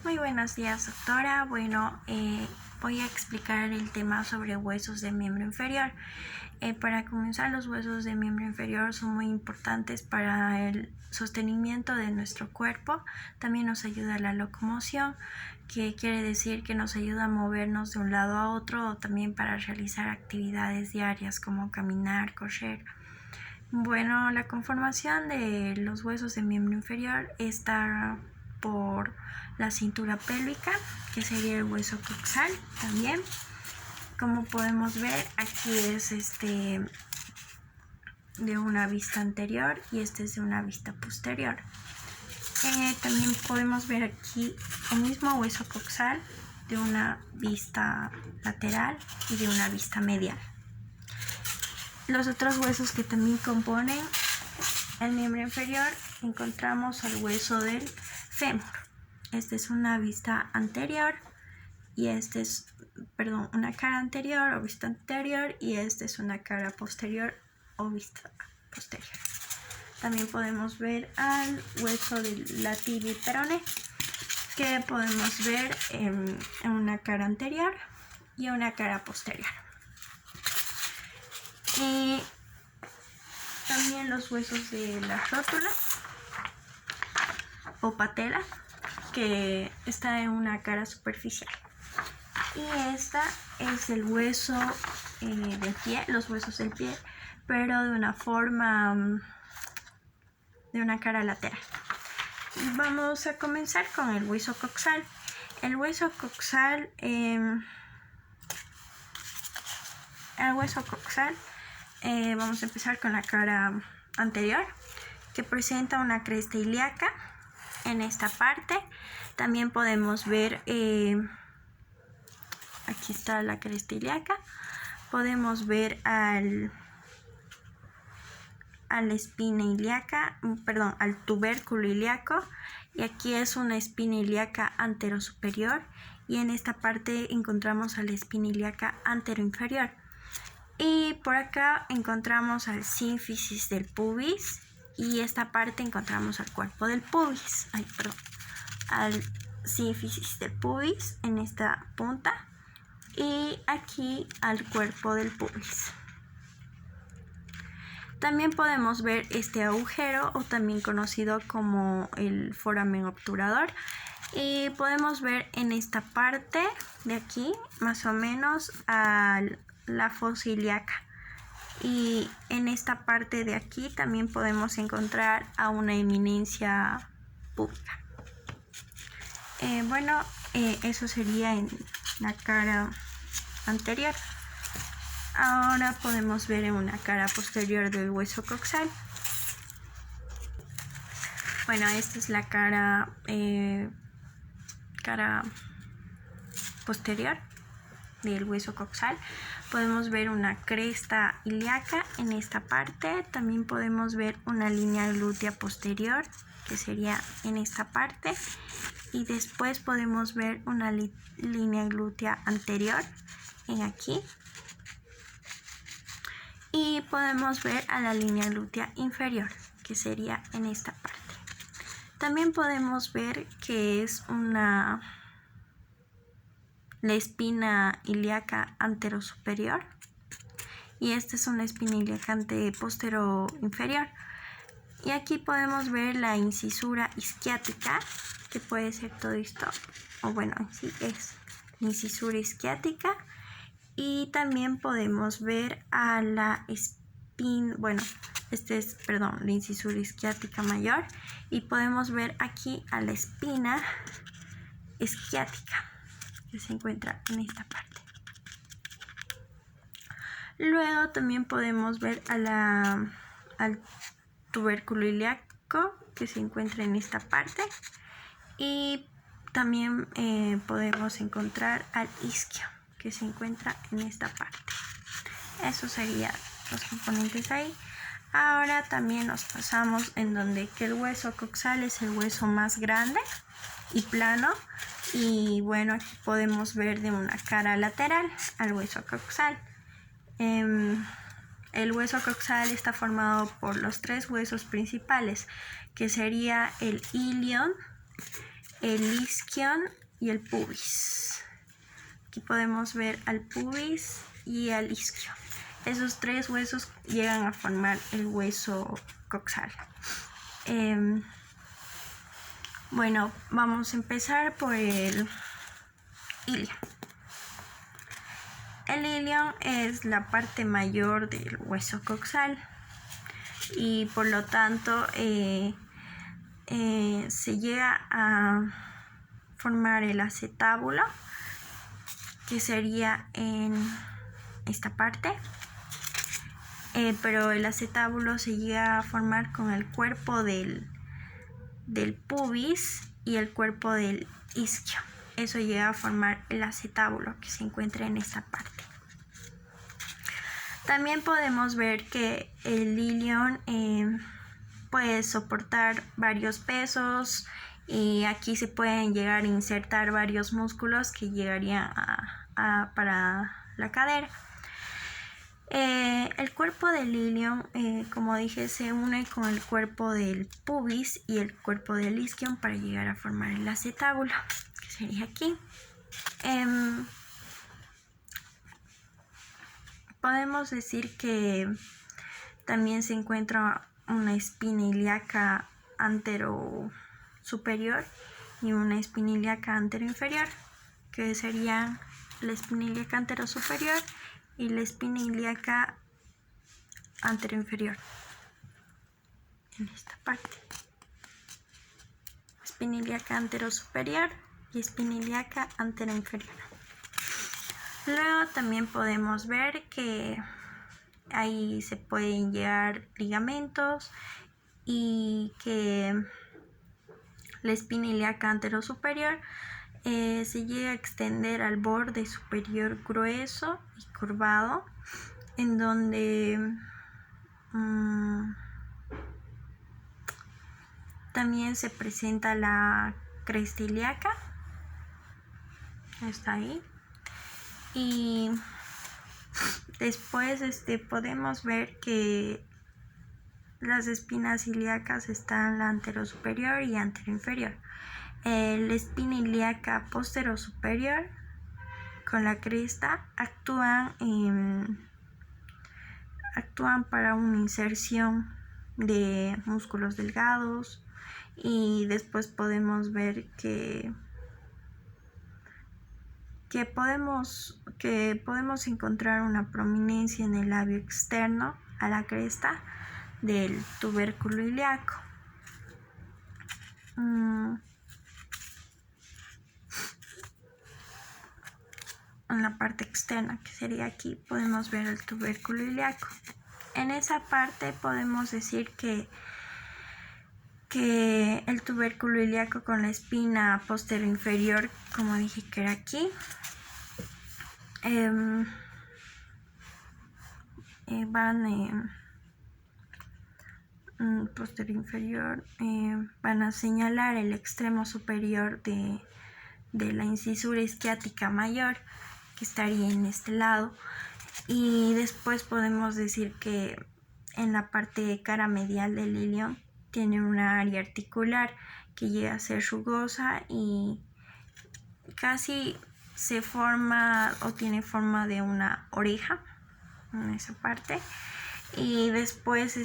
Muy buenos días, doctora. Bueno, voy a explicar el tema sobre huesos de miembro inferior. Para comenzar, los huesos de miembro inferior son muy importantes para el sostenimiento de nuestro cuerpo. También nos ayuda a la locomoción, que quiere decir que nos ayuda a movernos de un lado a otro, o también para realizar actividades diarias como caminar, correr. Bueno, la conformación de los huesos de miembro inferior está por la cintura pélvica, que sería el hueso coxal también. Como podemos ver, aquí es de una vista anterior y este es de una vista posterior. También podemos ver aquí el mismo hueso coxal de una vista lateral y de una vista medial. Los otros huesos que también componen el miembro inferior, encontramos el hueso del fémur. Este es una vista anterior y este es, una cara anterior o vista anterior, y este es una cara posterior o vista posterior. También podemos ver al hueso de la tibia y peroné, que podemos ver en una cara anterior y una cara posterior. Y también los huesos de la rótula o patela, que está en una cara superficial. Y esta es el hueso del pie, los huesos del pie, pero de una forma de una cara lateral. Y vamos a comenzar con el hueso coxal. El hueso coxal, vamos a empezar con la cara anterior, que presenta una cresta ilíaca en esta parte. También podemos ver, aquí está la cresta ilíaca. Podemos ver al espina ilíaca, al tubérculo ilíaco, y aquí es una espina ilíaca anterosuperior, y en esta parte encontramos a la espina ilíaca anteroinferior. Y por acá encontramos al sínfisis del pubis, y esta parte encontramos al cuerpo del pubis, al sínfisis del pubis en esta punta, y aquí al cuerpo del pubis. También podemos ver este agujero, o también conocido como el foramen obturador, y podemos ver en esta parte de aquí más o menos a la fosa ilíaca, y en esta parte de aquí también podemos encontrar a una eminencia púbica. Eso sería en la cara anterior. Ahora podemos ver en una cara posterior del hueso coxal. Esta es la cara posterior del hueso coxal. Podemos ver una cresta ilíaca en esta parte. También podemos ver una línea glútea posterior, que sería en esta parte. Y después podemos ver una línea glútea anterior en aquí. Y podemos ver a la línea glútea inferior, que sería en esta parte. También podemos ver que es la espina ilíaca anterosuperior, y esta es una espina ilíaca antepostero inferior. Y aquí podemos ver la incisura isquiática, que puede ser todo esto, sí es la incisura isquiática. Y también podemos ver a la la incisura isquiática mayor, y podemos ver aquí a la espina isquiática, que se encuentra en esta parte. Luego también podemos ver al tubérculo ilíaco, que se encuentra en esta parte, y también podemos encontrar al isquio, que se encuentra en esta parte. Eso serían los componentes ahí. Ahora también nos pasamos en donde que el hueso coxal es el hueso más grande y plano, y aquí podemos ver de una cara lateral al hueso coxal. El hueso coxal está formado por los tres huesos principales, que sería el ilion, el isquion y el pubis. Aquí podemos ver al pubis y al isquion. Esos tres huesos llegan a formar el hueso coxal. Bueno, vamos a empezar por el ilion. El ilion es la parte mayor del hueso coxal y por lo tanto se llega a formar el acetábulo, que sería en esta parte, pero el acetábulo se llega a formar con el cuerpo del pubis y el cuerpo del isquio. Eso llega a formar el acetábulo que se encuentra en esta parte. También podemos ver que el ilion puede soportar varios pesos y aquí se pueden llegar a insertar varios músculos que llegarían para la cadera. El cuerpo del ilion, como dije, se une con el cuerpo del pubis y el cuerpo del isquion para llegar a formar el acetábulo, que sería aquí. Podemos decir que también se encuentra una espina ilíaca antero-superior y una espina ilíaca antero-inferior, que serían la espina ilíaca antero-superior y la espina ilíaca antero-inferior. En esta parte. Espina ilíaca antero-superior y espina ilíaca antero-inferior. Luego también podemos ver que ahí se pueden llegar ligamentos y que la espina ilíaca antero-superior se llega a extender al borde superior grueso y curvado, en donde también se presenta la cresta ilíaca. Está ahí. Y después podemos ver que las espinas ilíacas están la antero-superior y antero-inferior. La espina ilíaca postero-superior con la cresta actúan para una inserción de músculos delgados, y después podemos ver que podemos encontrar una prominencia en el labio externo a la cresta del tubérculo ilíaco. En la parte externa, que sería aquí, podemos ver el tubérculo ilíaco. En esa parte podemos decir que el tubérculo ilíaco con la espina postero-inferior, como dije que era aquí, posterior-inferior, van a señalar el extremo superior de la incisura isquiática mayor, que estaría en este lado, y después podemos decir que en la parte cara medial del ilion tiene una área articular que llega a ser rugosa y casi se forma o tiene forma de una oreja en esa parte. Y después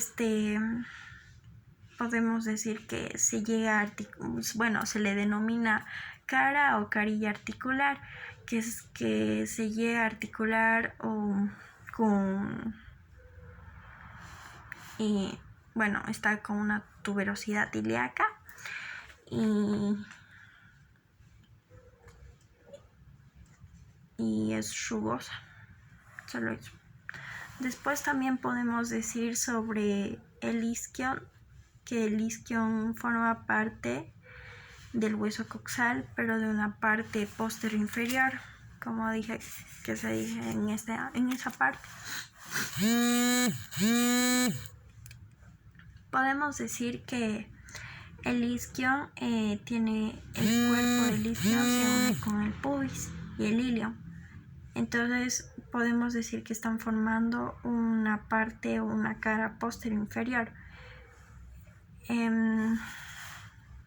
podemos decir que se llega a se le denomina cara o carilla articular, que es que se llega a articular está con una tuberosidad ilíaca y es rugosa, solo eso. Después también podemos decir sobre el isquion, que el isquion forma parte del hueso coxal, pero de una parte posterior-inferior, como dije que se dice en esa parte. Podemos decir que el isquion tiene el cuerpo del isquion se une con el pubis y el ilion. Entonces podemos decir que están formando una parte o una cara posterior-inferior.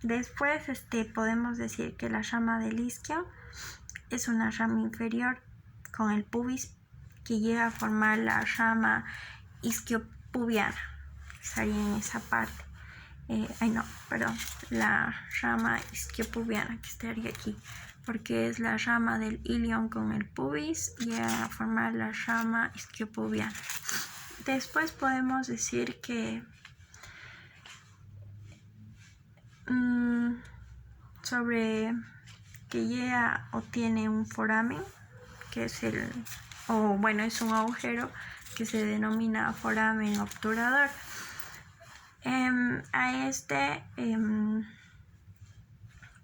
Después podemos decir que la rama del isquio es una rama inferior con el pubis que llega a formar la rama isquiopubiana. Estaría en esa parte. La rama isquiopubiana que estaría aquí, porque es la rama del ilion con el pubis y a formar la rama isquiopubiana. Después podemos decir que sobre que llega o tiene un foramen, que es es un agujero que se denomina foramen obturador.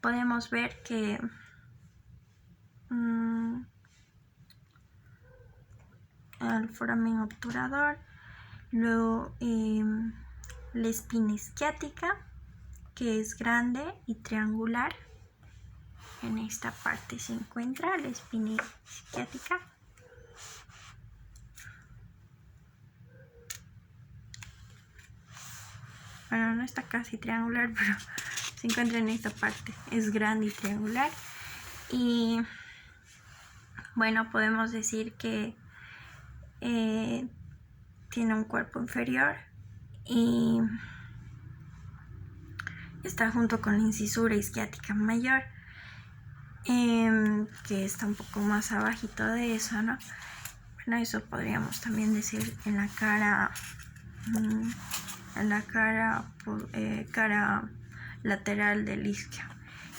Podemos ver que el foramen obturador, luego la espina isquiática, que es grande y triangular. En esta parte se encuentra la espina isquiática. Bueno, no está casi triangular, pero se encuentra en esta parte. Es grande y triangular. Y bueno, podemos decir que tiene un cuerpo inferior y está junto con la incisura isquiática mayor, que está un poco más abajito de eso, ¿no? Bueno, eso podríamos también decir en la cara lateral del isquio.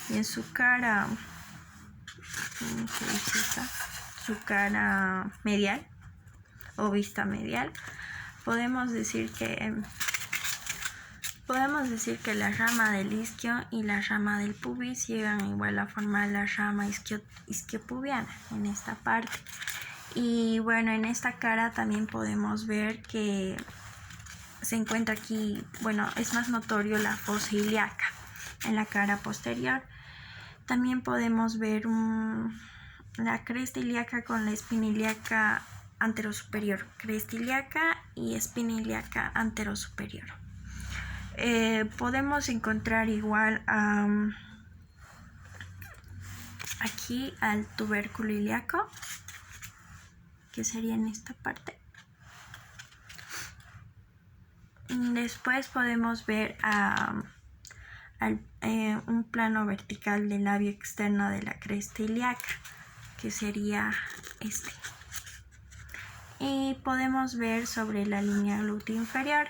Y en su cara medial o vista medial, podemos decir que la rama del isquio y la rama del pubis llegan igual a formar la rama isquiopubiana en esta parte. Y bueno, en esta cara también podemos ver que se encuentra aquí, es más notorio la fosa ilíaca en la cara posterior. También podemos ver la cresta ilíaca con la espina ilíaca anterosuperior, cresta ilíaca y espina ilíaca anterosuperior. Podemos encontrar igual aquí al tubérculo ilíaco, que sería en esta parte. Después podemos ver un plano vertical del labio externo de la cresta ilíaca, que sería este. Y podemos ver sobre la línea glútea inferior,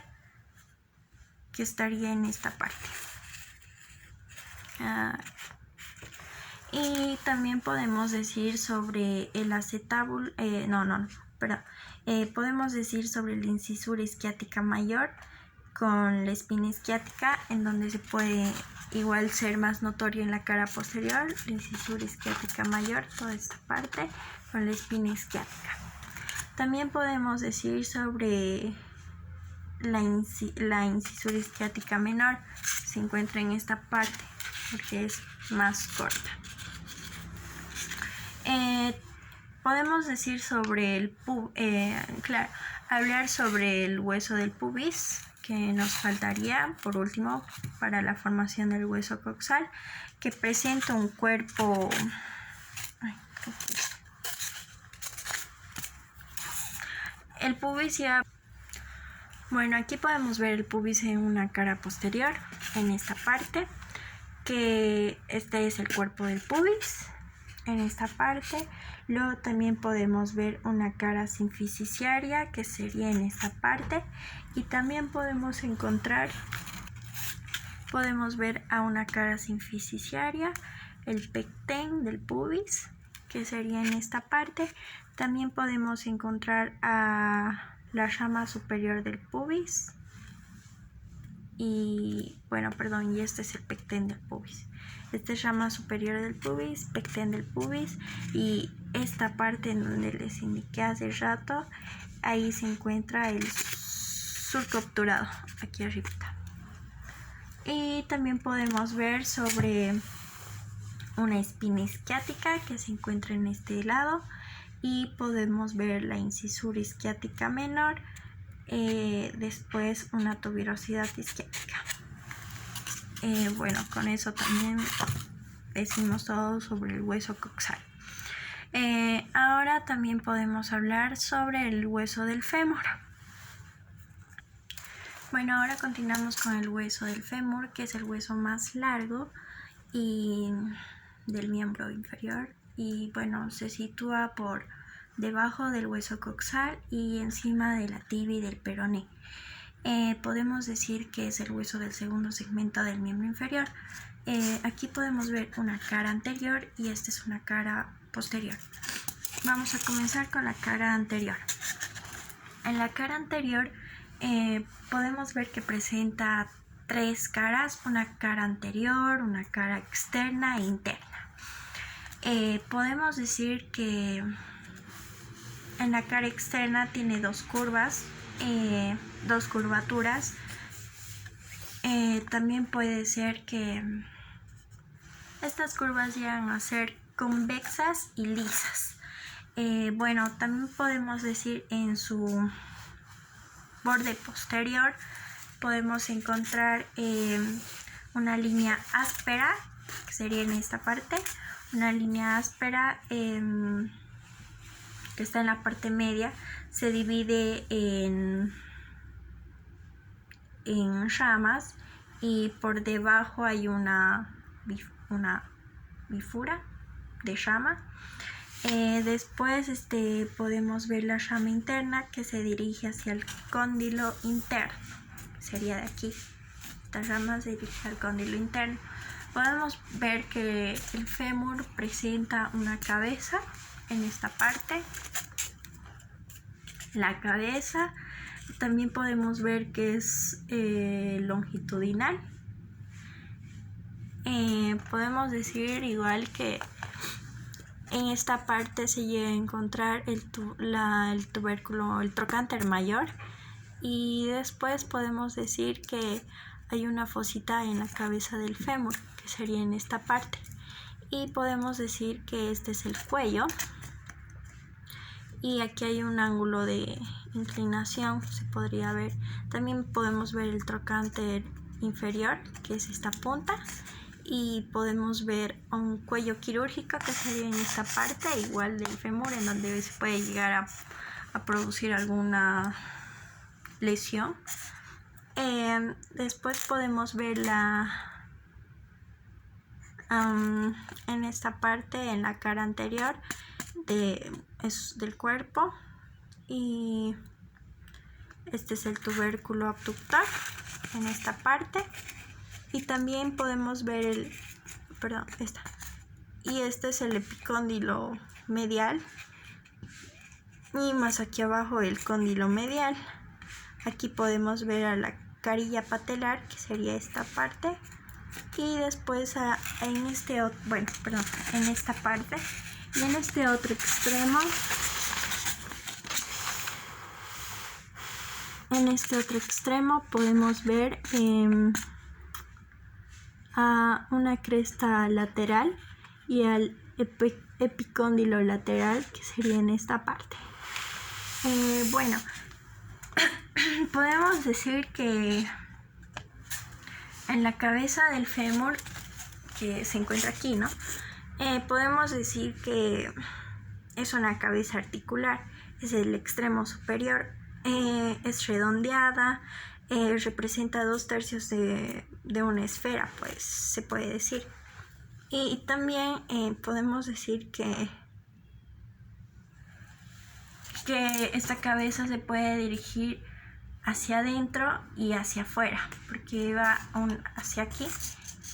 que estaría en esta parte. Y también podemos decir sobre el acetábulo, podemos decir sobre la incisura isquiática mayor con la espina isquiática, en donde se puede igual ser más notorio en la cara posterior, la incisura isquiática mayor, toda esta parte con la espina isquiática. También podemos decir sobre la incisura isquiática menor, se encuentra en esta parte porque es más corta. Podemos decir sobre hablar sobre el hueso del pubis, que nos faltaría por último para la formación del hueso coxal, que presenta un cuerpo el pubis ya. Bueno, aquí podemos ver el pubis en una cara posterior, en esta parte, que este es el cuerpo del pubis, en esta parte. Luego también podemos ver una cara sinficiciaria, que sería en esta parte, y también podemos ver a una cara sinficiciaria, el pecten del pubis, que sería en esta parte. También podemos encontrar a la rama superior del pubis y este es el pecten del pubis. Esta es rama superior del pubis, pecten del pubis, y esta parte en donde les indiqué hace rato, ahí se encuentra el surco obturado, aquí arriba. Y también podemos ver sobre una espina isquiática que se encuentra en este lado, y podemos ver la incisura isquiática menor, después una tuberosidad isquiática. Bueno, con eso también decimos todo sobre el hueso coxal. Ahora también podemos hablar sobre el hueso del fémur. Bueno, ahora continuamos con el hueso del fémur, que es el hueso más largo y del miembro inferior, y bueno, se sitúa por debajo del hueso coxal y encima de la tibia y del peroné. Podemos decir que es el hueso del segundo segmento del miembro inferior. Aquí podemos ver una cara anterior y esta es una cara posterior. Vamos a comenzar con la cara anterior. En la cara anterior podemos ver que presenta tres caras, una cara anterior, una cara externa e interna. Podemos decir que en la cara externa tiene dos curvas, dos curvaturas. También puede ser que estas curvas llegan a ser convexas y lisas. Bueno, también podemos decir en su borde posterior podemos encontrar una línea áspera, que sería en esta parte, una línea áspera que está en la parte media, se divide en ramas y por debajo hay una bifura de rama. Después podemos ver la rama interna que se dirige hacia el cóndilo interno, sería de aquí. Esta rama se dirige al cóndilo interno. Podemos ver que el fémur presenta una cabeza en esta parte, la cabeza. También podemos ver que es longitudinal. Podemos decir igual que en esta parte se llega a encontrar el tubérculo, el trocánter mayor, y después podemos decir que hay una fosita en la cabeza del fémur, que sería en esta parte, y podemos decir que este es el cuello, y aquí hay un ángulo de inclinación, se podría ver. También podemos ver el trocánter inferior, que es esta punta, y podemos ver un cuello quirúrgico que sería en esta parte igual del fémur, en donde se puede llegar a producir alguna lesión. Después podemos ver en esta parte, en la cara anterior del cuerpo, y este es el tubérculo abductor en esta parte. Y también podemos ver y este es el epicóndilo medial, y más aquí abajo el cóndilo medial. Aquí podemos ver a la carilla patelar, que sería esta parte, y después en esta parte, y en este otro extremo, podemos ver a una cresta lateral y al epicóndilo lateral, que sería en esta parte. Bueno, podemos decir que en la cabeza del fémur, que se encuentra aquí, ¿no? Podemos decir que es una cabeza articular, es el extremo superior, es redondeada, representa 2/3 de una esfera, pues se puede decir. Y también podemos decir que esta cabeza se puede dirigir hacia adentro y hacia afuera, porque va hacia aquí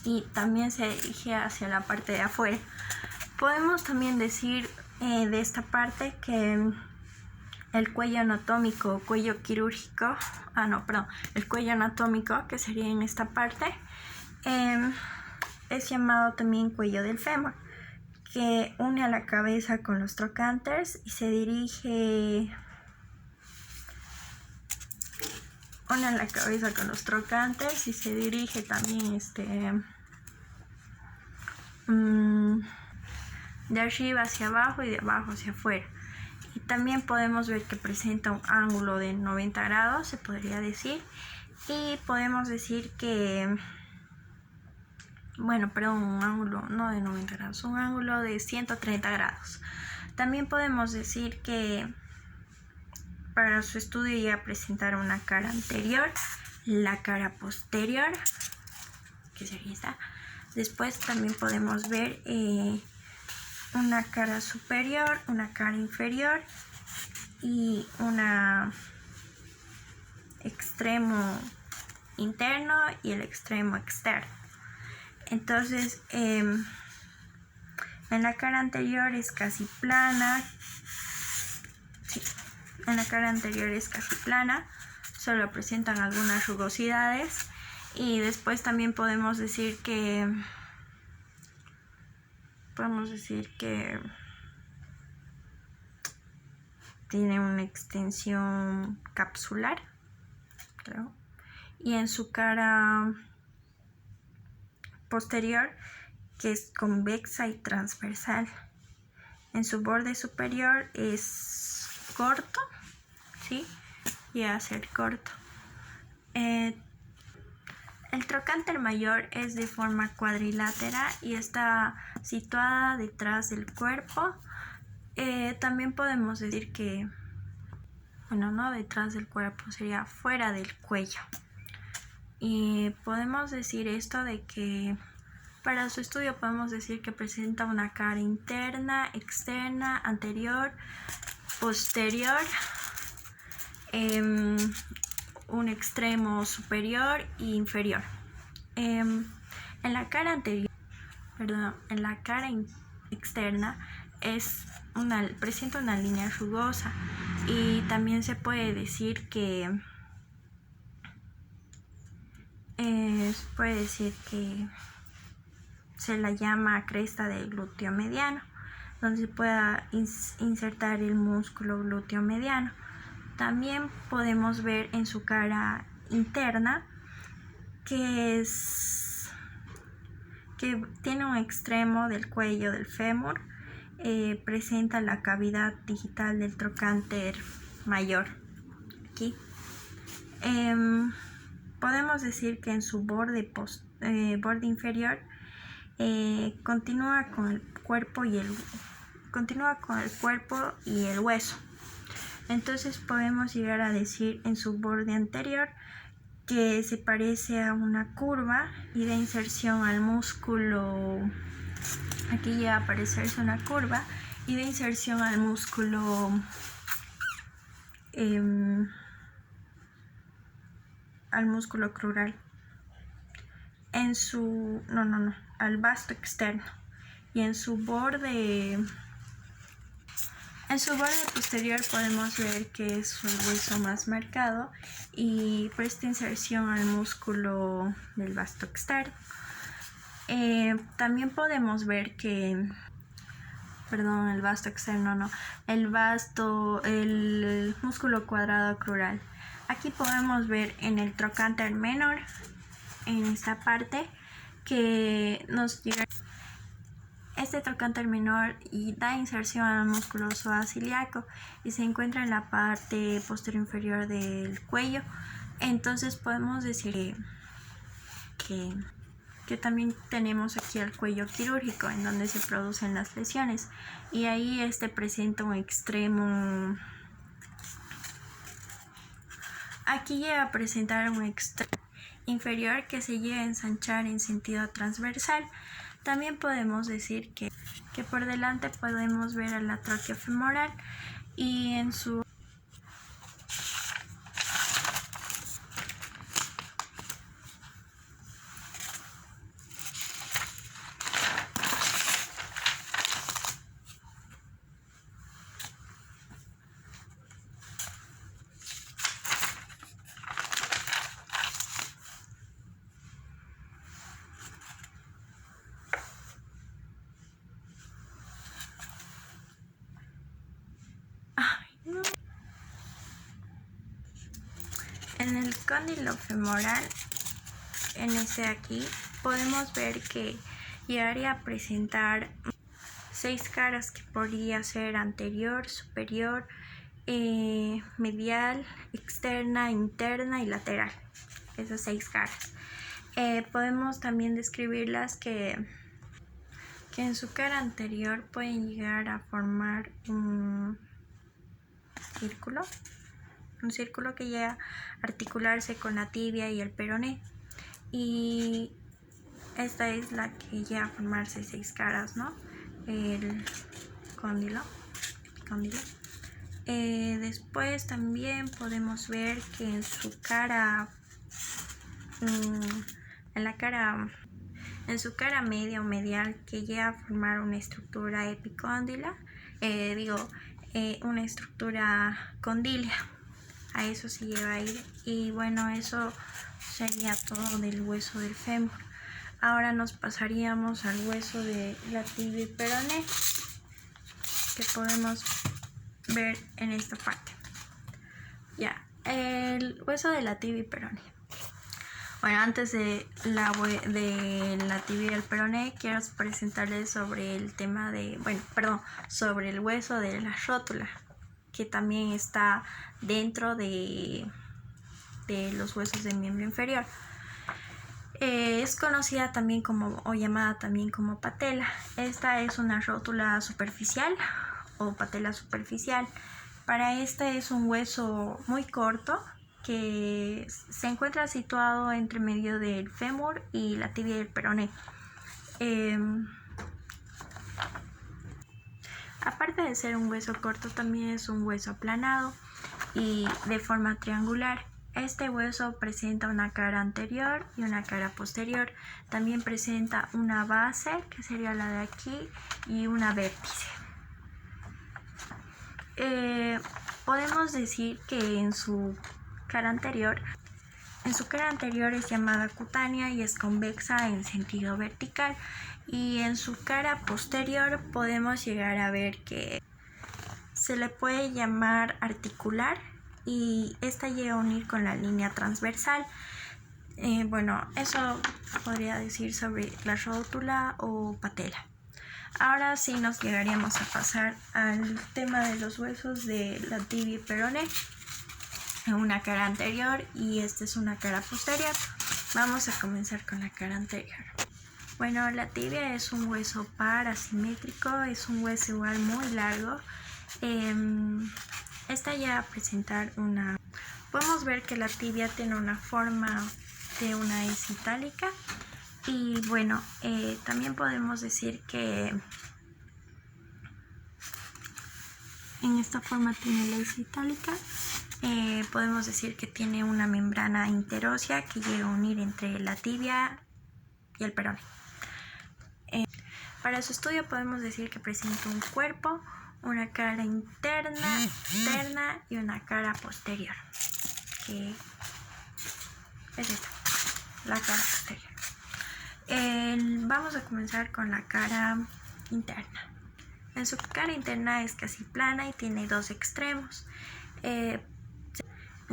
y también se dirige hacia la parte de afuera. Podemos también decir de esta parte que el cuello anatómico, cuello quirúrgico, el cuello anatómico, que sería en esta parte, es llamado también cuello del fémur, que une a la cabeza con los trocánters y se dirige también de arriba hacia abajo y de abajo hacia afuera. Y también podemos ver que presenta un ángulo de 90 grados, se podría decir, y podemos decir que bueno, perdón, un ángulo no de 90 grados, un ángulo de 130 grados. También podemos decir que para su estudio ya presentaron una cara anterior, la cara posterior, que sería esta. Después también podemos ver una cara superior, una cara inferior y una extremo interno y el extremo externo. Entonces, en la cara anterior es casi plana. Sí, en la cara anterior es casi plana, solo presentan algunas rugosidades. Y después también podemos decir que tiene una extensión capsular, creo. Y en su cara posterior, que es convexa y transversal. En su borde superior es corto, ¿sí? Y a ser corto. El trocánter mayor es de forma cuadrilátera y está situada detrás del cuerpo. También podemos decir que, bueno, no detrás del cuerpo, sería fuera del cuello. Y podemos decir esto de que para su estudio podemos decir que presenta una cara interna, externa, anterior, posterior, un extremo superior e inferior. En la cara anterior, en la cara externa presenta una línea rugosa y también se puede decir que se la llama cresta del glúteo mediano, donde se pueda insertar el músculo glúteo mediano. También podemos ver en su cara interna que tiene un extremo del cuello del fémur, presenta la cavidad digital del trocánter mayor. Aquí podemos decir que en su borde inferior continúa con el cuerpo y el hueso. Entonces podemos llegar a decir en su borde anterior que se parece a una curva y da inserción al músculo. Aquí llega a aparecerse una curva y da inserción al músculo crural al vasto externo. Y en su borde posterior podemos ver que es un hueso más marcado y presta inserción al músculo del vasto externo. También podemos ver que el músculo cuadrado crural. Aquí podemos ver en el trocánter menor, en esta parte, que nos llega este trocánter menor y da inserción al músculo psoas-ilíaco y se encuentra en la parte posterior inferior del cuello. Entonces podemos decir que también tenemos aquí el cuello quirúrgico, en donde se producen las lesiones, y ahí presenta un extremo. Aquí llega a presentar un extremo inferior que se llega a ensanchar en sentido transversal. También podemos decir que por delante podemos ver a la tráquea femoral y en su en el cóndilo femoral, en aquí, podemos ver que llegaría a presentar 6 caras, que podría ser anterior, superior, medial, externa, interna y lateral. Esas 6 caras. Podemos también describirlas que en su cara anterior pueden llegar a formar un círculo que llega a articularse con la tibia y el peroné. Y esta es la que llega a formarse 6 caras, ¿no? El cóndilo. Después también podemos ver que en su cara, en su cara media o medial, que llega a formar una estructura epicóndila, una estructura condílea. A eso se lleva a ir. Y bueno, eso sería todo del hueso del fémur. Ahora nos pasaríamos al hueso de la tibia y peroné, que podemos ver en esta parte. Ya, el hueso de la tibia y peroné. Bueno, antes de la tibia y el peroné, quiero presentarles sobre el tema sobre el hueso de la rótula, que también está dentro de los huesos del miembro inferior. Es conocida también o llamada también como patela. Esta es una rótula superficial o patela superficial. Para esta es un hueso muy corto que se encuentra situado entre medio del fémur y la tibia y el peroné. Aparte de ser un hueso corto, también es un hueso aplanado y de forma triangular. Este hueso presenta una cara anterior y una cara posterior. También presenta una base, que sería la de aquí, y una vértice. Podemos decir que en su cara anterior es llamada cutánea y es convexa en sentido vertical, y en su cara posterior podemos llegar a ver que se le puede llamar articular, y esta llega a unir con la línea transversal. Eso podría decir sobre la rótula o patela. Ahora sí nos llegaríamos a pasar al tema de los huesos de la tibia y peroné. Una cara anterior y esta es una cara posterior. Vamos a comenzar con la cara anterior. Bueno, la tibia es un hueso par asimétrico, es un hueso igual muy largo. Esta ya a presentar podemos ver que la tibia tiene una forma de una S itálica, y bueno, también podemos decir que en esta forma tiene la S itálica. Podemos decir que tiene una membrana interósea que llega a unir entre la tibia y el peroné. Para su estudio podemos decir que presenta un cuerpo, una cara interna, externa y una cara posterior, que es esta, la cara posterior. Vamos a comenzar con la cara interna. En su cara interna es casi plana y tiene 2 extremos. En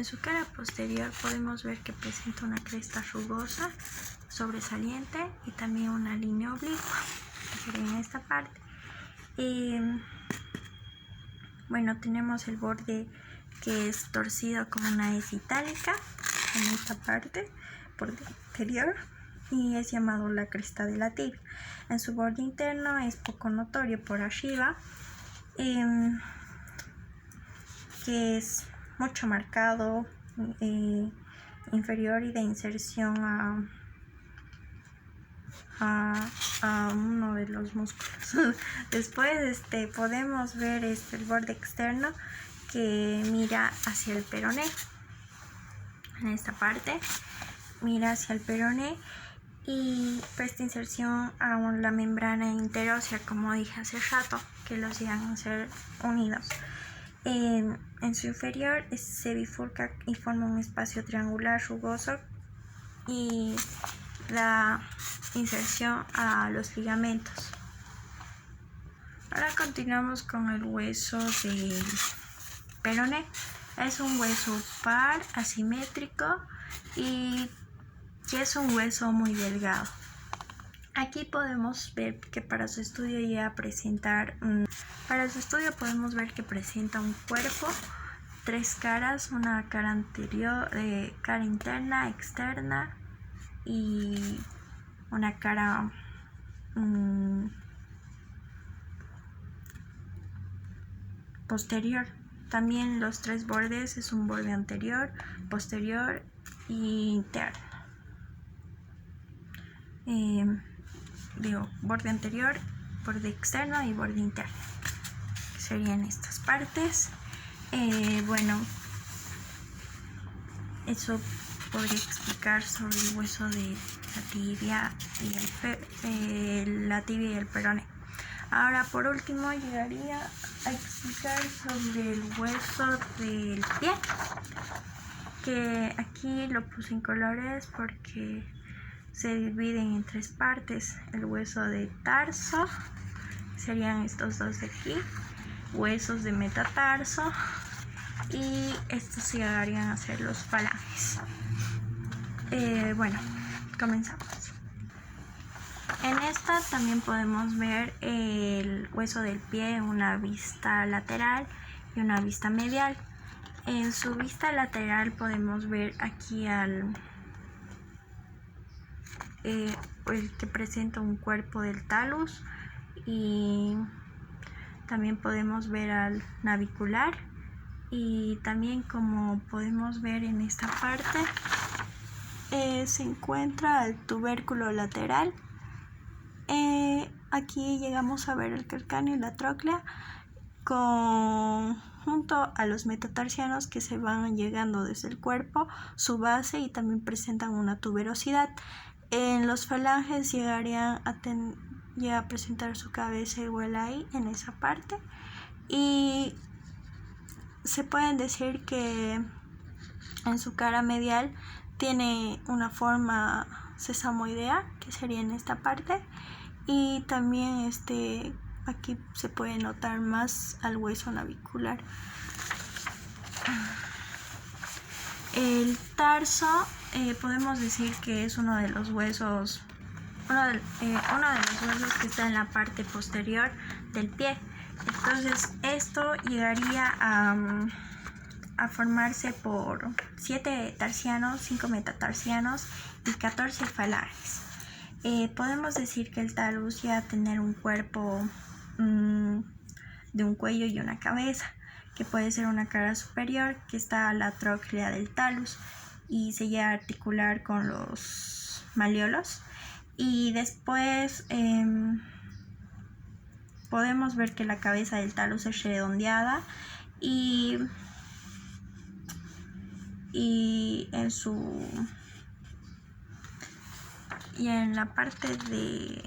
su cara posterior podemos ver que presenta una cresta rugosa, sobresaliente, y también una línea oblicua, que sería en esta parte. Tenemos el borde que es torcido como una S itálica en esta parte por interior, y es llamado la cresta de la tibia. En su borde interno es poco notorio por arriba, que es mucho marcado, inferior y de inserción a uno de los músculos. Después podemos ver el borde externo que mira hacia el peroné. En esta parte mira hacia el peroné y presta inserción a la membrana interósea, como dije hace rato, que los llegan a ser unidos. En su inferior se bifurca y forma un espacio triangular rugoso, y la inserción a los ligamentos. Ahora continuamos con el hueso del peroné. Es un hueso par asimétrico y que es un hueso muy delgado. Aquí podemos ver que para su estudio podemos ver que presenta un cuerpo, 3 caras, una cara anterior, cara interna, externa y una cara posterior. También los 3 bordes es un borde anterior, posterior e interno. Borde anterior, borde externo y borde interno. Serían estas partes. Bueno, eso podría explicar sobre el hueso de la tibia y el peroné. Ahora, por último, llegaría a explicar sobre el hueso del pie, que aquí lo puse en colores porque se dividen en 3 partes. El hueso de tarso, serían estos dos de aquí, huesos de metatarso, y estos llegarían a ser los falanges. Bueno, comenzamos. En esta también podemos ver el hueso del pie, una vista lateral y una vista medial. En su vista lateral podemos ver aquí el que presenta un cuerpo del talus, y también podemos ver al navicular, y también, como podemos ver en esta parte, se encuentra el tubérculo lateral. Aquí llegamos a ver el calcáneo y la tróclea junto a los metatarsianos, que se van llegando desde el cuerpo, su base, y también presentan una tuberosidad. En los falanges llegarían a presentar su cabeza igual ahí en esa parte, y se pueden decir que en su cara medial tiene una forma sesamoidea, que sería en esta parte, y también aquí se puede notar más al hueso navicular. El tarso podemos decir que es uno de los huesos que está en la parte posterior del pie. Entonces esto llegaría a formarse por 7 tarsianos, 5 metatarsianos y 14 falanges. Podemos decir que el talus llega a tener un cuerpo de un cuello y una cabeza, que puede ser una cara superior, que está a la tróclea del talus, y se llega a articular con los malleolos, y después podemos ver que la cabeza del talus es redondeada, y en la parte de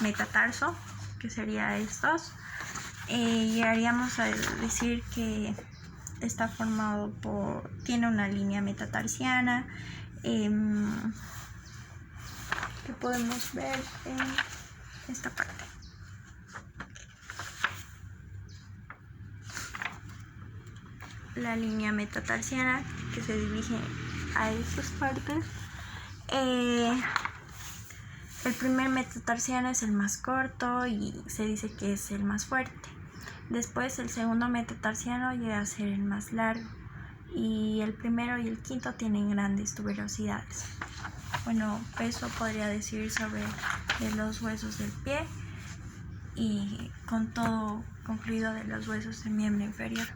metatarso, que sería estos, llegaríamos a decir que está formado tiene una línea metatarsiana, que podemos ver en esta parte. La línea metatarsiana, que se dirige a estas partes. El primer metatarsiano es el más corto y se dice que es el más fuerte. Después el segundo metatarsiano llega a ser el más largo, y el primero y el quinto tienen grandes tuberosidades. Bueno, eso podría decir sobre los huesos del pie, y con todo concluido de los huesos del miembro inferior.